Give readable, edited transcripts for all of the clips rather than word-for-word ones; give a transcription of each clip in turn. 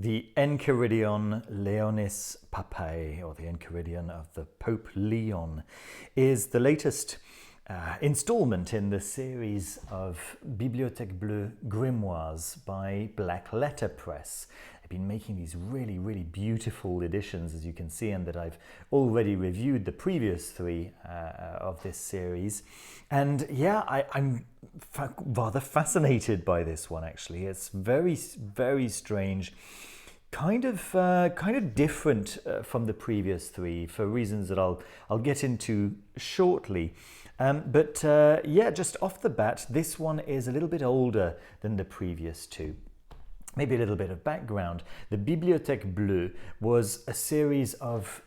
The Enchiridion Leonis Papae, or the Enchiridion of the Pope Leon, is the latest installment in the series of Bibliothèque Bleue grimoires by Black Letter Press. They've been making these really, really beautiful editions, as you can see, and that I've already reviewed the previous three of this series. And yeah, I'm rather fascinated by this one, actually. It's very, very strange. Kind of different from the previous three for reasons that I'll get into shortly. But just off the bat, this one is a little bit older than the previous two. Maybe a little bit of background. The Bibliothèque Bleue was a series of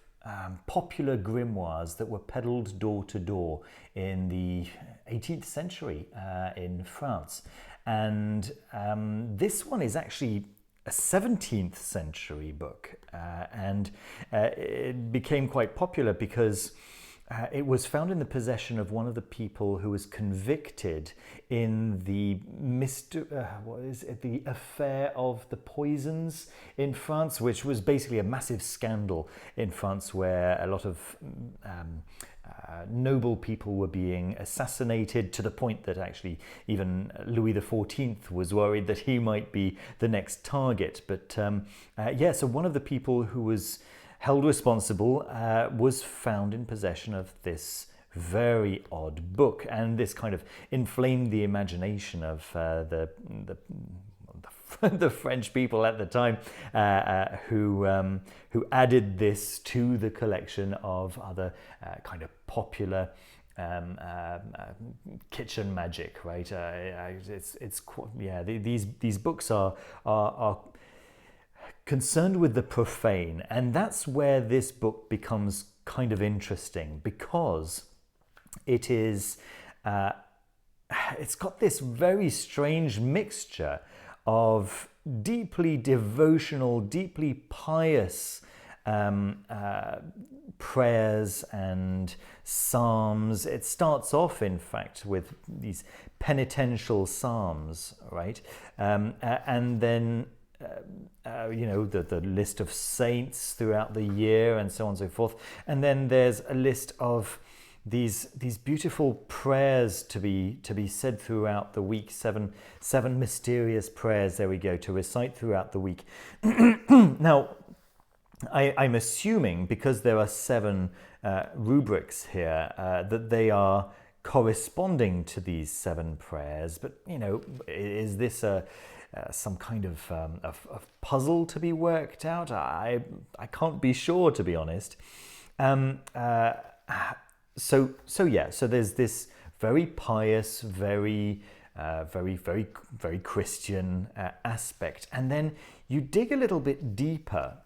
popular grimoires that were peddled door to door in the 18th century in France. And this one is actually a 17th century book, and it became quite popular because it was found in the possession of one of the people who was convicted in the the affair of the poisons in France, which was basically a massive scandal in France where a lot of noble people were being assassinated, to the point that actually even Louis XIV was worried that he might be the next target. But so one of the people who was held responsible was found in possession of this very odd book, and this kind of inflamed the imagination of the French people at the time, who added this to the collection of other kind of popular kitchen magic, right? These books are concerned with the profane, and that's where this book becomes kind of interesting, because it is it's got this very strange mixture of deeply devotional, deeply pious prayers and psalms. It starts off, in fact, with these penitential psalms, right? And then the list of saints throughout the year, and so on and so forth. And then there's a list of these beautiful prayers to be said throughout the week, seven mysterious prayers, there we go, to recite throughout the week. Now, I'm assuming, because there are 7 rubrics here, that they are corresponding to these 7 prayers. But, is this some kind of puzzle to be worked out? I can't be sure, to be honest. So there's this very pious, very Christian aspect, and then you dig a little bit deeper,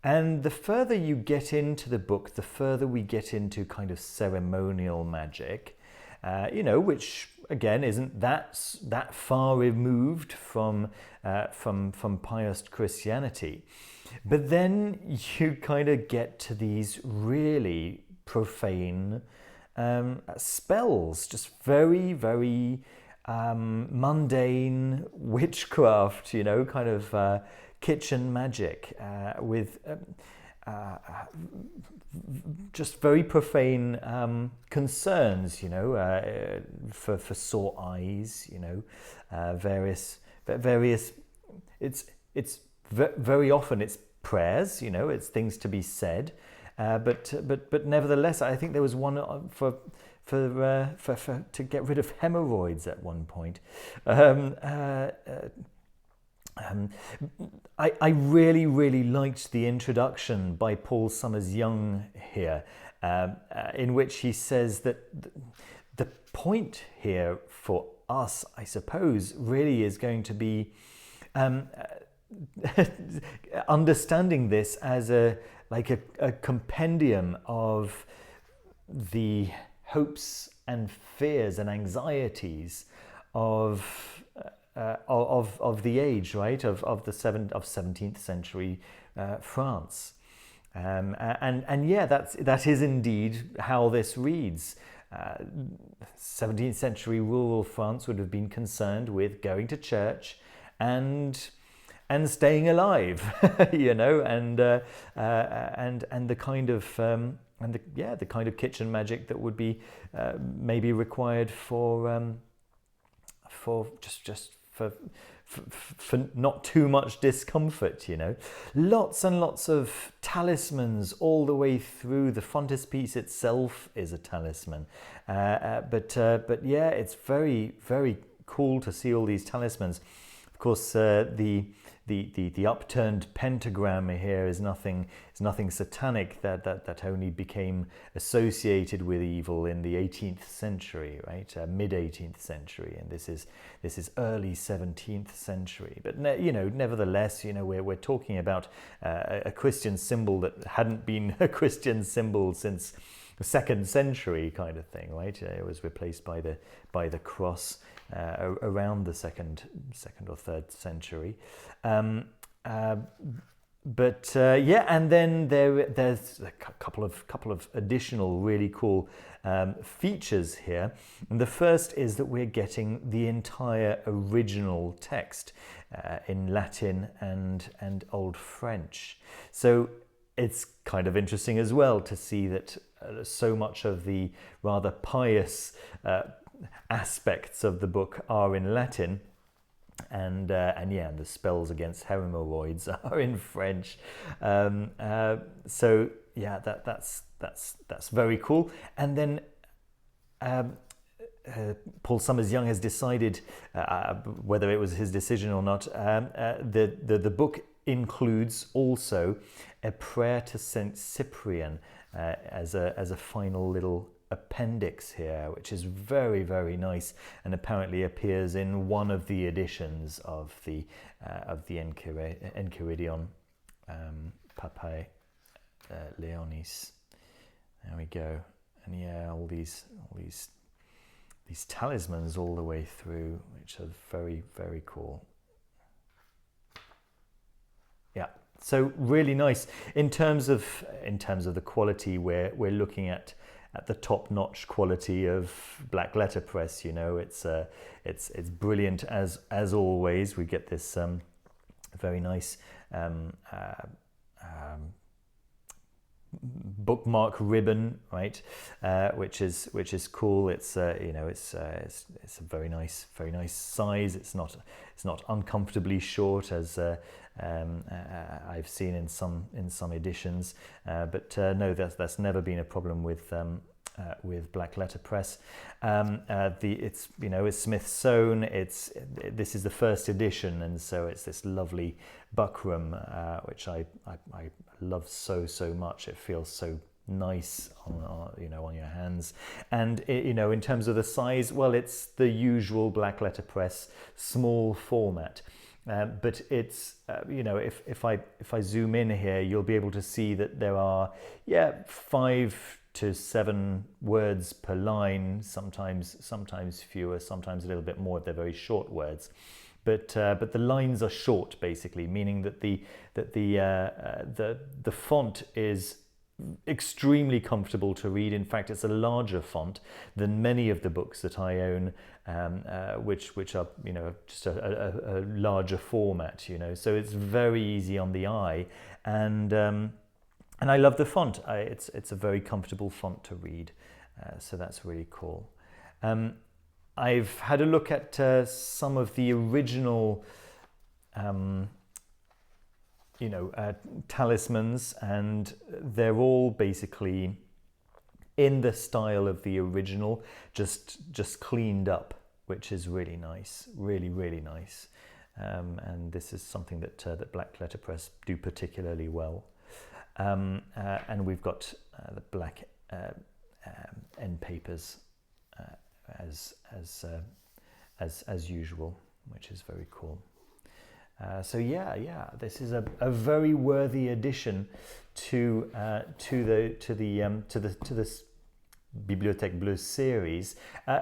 and the further you get into the book, the further we get into kind of ceremonial magic, which again isn't that far removed from pious Christianity. But then you kind of get to these really profane spells, just very, very mundane witchcraft, kind of kitchen magic with just very profane concerns, for sore eyes, various. It's very often it's prayers, it's things to be said, but nevertheless, I think there was one for to get rid of hemorrhoids at one point. I really, really liked the introduction by Paul Summers Young here, in which he says that the point here for us, I suppose, really is going to be understanding this as a compendium of the hopes and fears and anxieties of the age, right, of 17th century France, and yeah, that is indeed how this reads. 17th century rural France would have been concerned with going to church and and staying alive, you know, and the kind of the kind of kitchen magic that would be maybe required for just for not too much discomfort, you know. Lots and lots of talismans all the way through. The frontispiece itself is a talisman, but yeah, it's very, very cool to see all these talismans. Of course, the upturned pentagram here is nothing satanic. That only became associated with evil in the 18th century, right? Mid 18th century, and this is early 17th century. But you know, nevertheless, you know, we're talking about a Christian symbol that hadn't been a Christian symbol since the 2nd century, kind of thing, right? It was replaced by the cross around the second or 3rd century. Yeah, and then there's a couple of additional really cool features here. And the first is that we're getting the entire original text in Latin and Old French. So it's kind of interesting as well to see that so much of the rather pious aspects of the book are in Latin, and the spells against hemorrhoids are in French. So yeah, that's very cool. And then Paul Summers-Young has decided, whether it was his decision or not, the book includes also a prayer to Saint Cyprian as a final little appendix here, which is very, very nice, and apparently appears in one of the editions of the Enchiridion Papae Leonis. There we go. And yeah, all these talismans all the way through, which are very, very cool. Yeah, so really nice in terms of the quality. We're looking at the top-notch quality of black letterpress. You know, it's brilliant as always. We get this very nice bookmark ribbon, right? Which is cool. It's it's a very nice size. It's not uncomfortably short as I've seen in some editions, but no, that's never been a problem with black letterpress. It's Smith sewn. This is the 1st edition, and so it's this lovely buckram, which I love so much. It feels so nice on your hands, and in terms of the size, well, it's the usual black letterpress small format. But it's if I zoom in here, you'll be able to see that there are 5 to 7 words per line, sometimes fewer, sometimes a little bit more if they're very short words. But the lines are short, basically, meaning that the font is extremely comfortable to read. In fact, it's a larger font than many of the books that I own, which are just a larger format. So it's very easy on the eye, and I love the font. It's a very comfortable font to read, so that's really cool. I've had a look at some of the original talismans, and they're all basically in the style of the original, just cleaned up, which is really nice, really nice. And this is something that black letterpress do particularly well. And we've got the black end papers as usual, which is very cool. So yeah, this is a very worthy addition to this Bibliothèque Bleue series.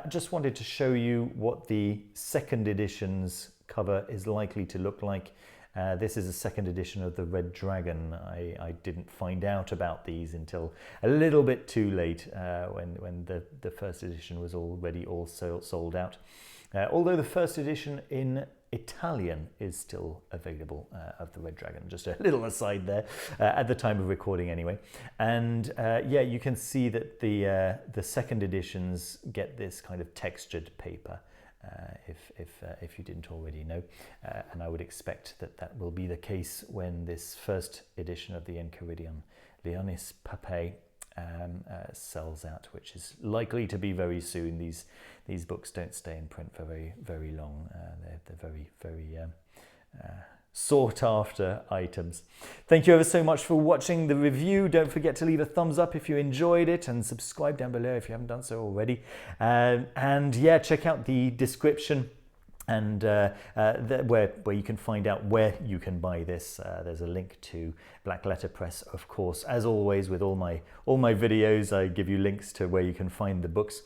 Just wanted to show you what the 2nd edition's cover is likely to look like. This is a 2nd edition of the Red Dragon. I didn't find out about these until a little bit too late, when the 1st edition was already all sold out. Although the 1st edition in Italian is still available of the Red Dragon. Just a little aside there, at the time of recording anyway. And yeah, you can see that the second editions get this kind of textured paper, if you didn't already know. And I would expect that that will be the case when this first edition of the Enchiridion Leonis Papae sells out, which is likely to be very soon. These books don't stay in print for very long. They're very sought after items. Thank you ever so much for watching the review. Don't forget to leave a thumbs up if you enjoyed it, and subscribe down below if you haven't done so already. And yeah, check out the description and where you can find out where you can buy this. There's a link to Black Letter Press, of course. As always, with all my videos, I give you links to where you can find the books.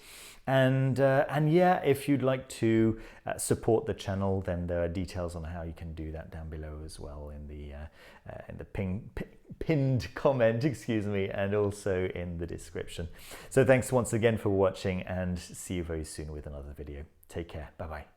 And yeah, if you'd like to support the channel, then there are details on how you can do that down below as well in the pinned comment, excuse me, and also in the description. So thanks once again for watching, and see you very soon with another video. Take care. Bye bye.